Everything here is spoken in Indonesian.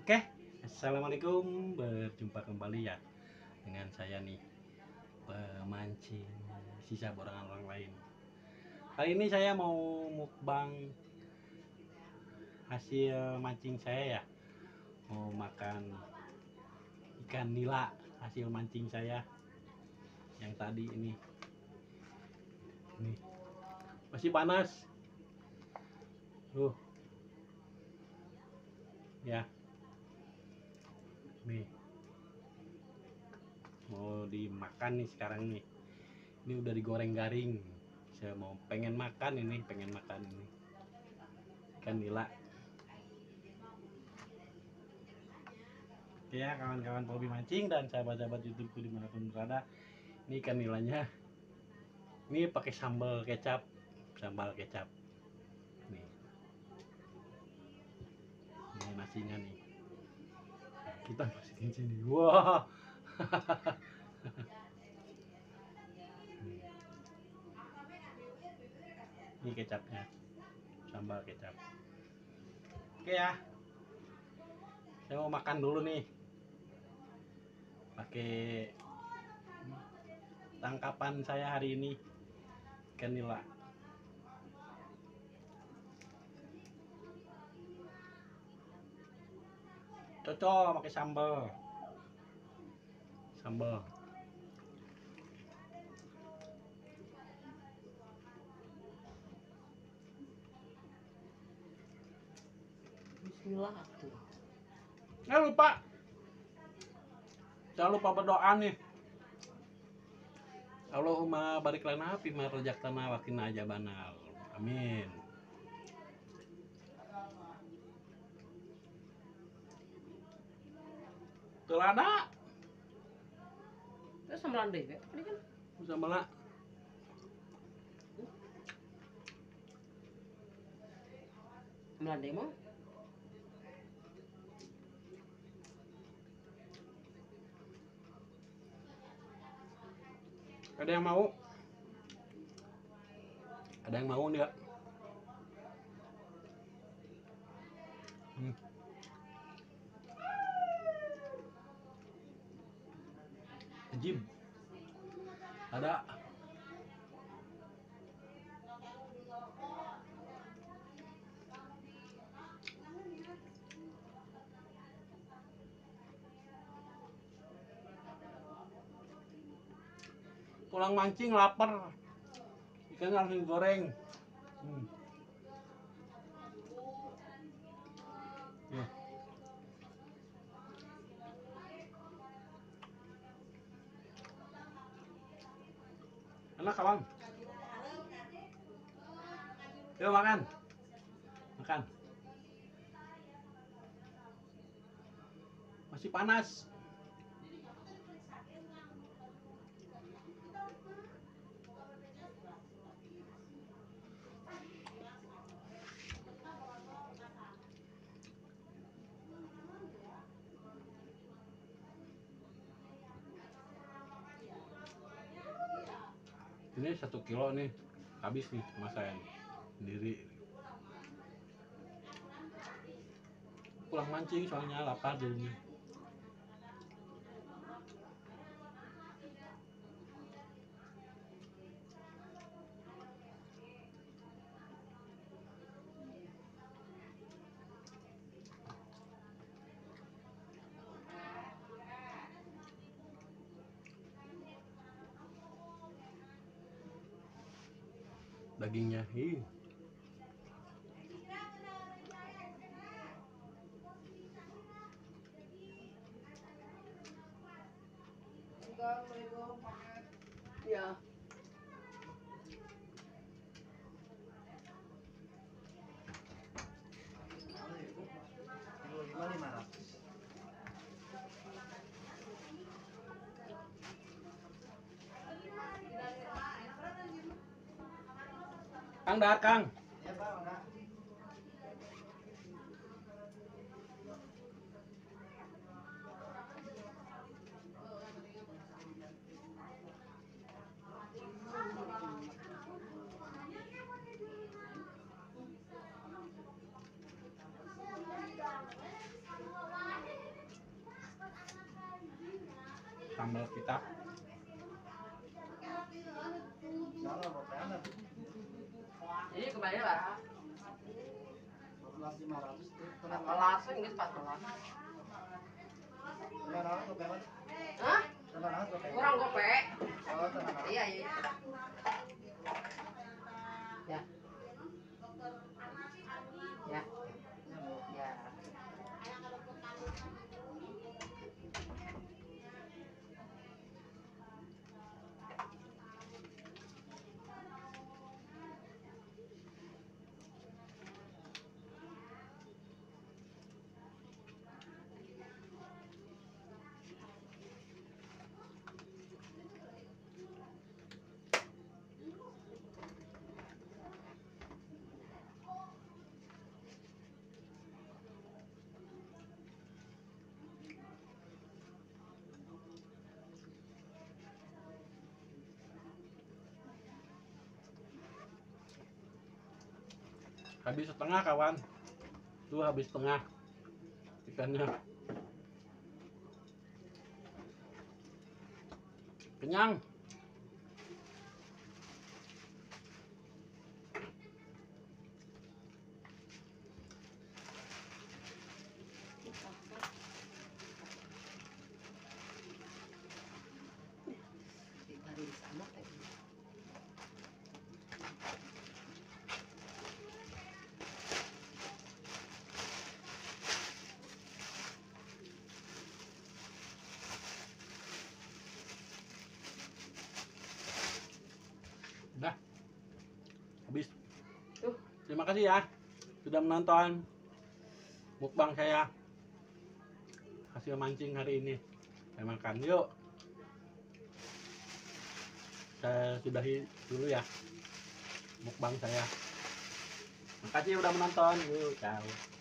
Oke, assalamualaikum, berjumpa kembali ya dengan saya nih, pemancing sisa borangan orang lain. Kali ini saya mau mukbang hasil mancing saya ya, mau makan ikan nila hasil mancing saya yang tadi ini masih panas, ya, nih mau dimakan nih sekarang nih. Ini udah digoreng garing. Saya pengen makan ini ikan nila. Oke ya, kawan-kawan hobi mancing dan sahabat-sahabat YouTubeku dimanapun berada, ini ikan nilanya. Ini pakai sambal kecap, nih. Ini nasinya nih. Kita masukin sini. Wah. Ini kecapnya, sambal kecap. Oke ya, saya mau makan dulu nih. Pakai tangkapan saya hari ini, ikan nila. Cocok pakai sambal. Bismillah tuh. Lupa. Jangan lupa berdoa nih. Allahumma barik lana fi ma razaqtana wa qina adzabannar. Amin. Telada. Terus sama landai ya? Tadi kan Sambal. landai mau. Ada yang mau? Ada yang mau enggak? Ajib. Ada. Pulang mancing lapar. Ikan harus digoreng. Ya. Enak kawan. Yuk makan. Masih panas. Ini 1 kilo nih, habis nih sama saya nih, sendiri. Pulang mancing soalnya lapar jadinya. Dagingnya, Ya. Kang Dar, Kang. sambal kita. Ini kembali lah. 14 gitu 14. Hah? Kurang gope. Iya, iya. Ya. Ya. Ya. Habis setengah kawan. Tuh habis setengah ikannya. Kenyang. Baru di sana teh. Udah. Habis. Tuh. Terima kasih ya sudah menonton mukbang saya hasil mancing hari ini. Saya makan yuk. Saya sudahi dulu ya mukbang saya. Makasih udah menonton. Yuk, ciao.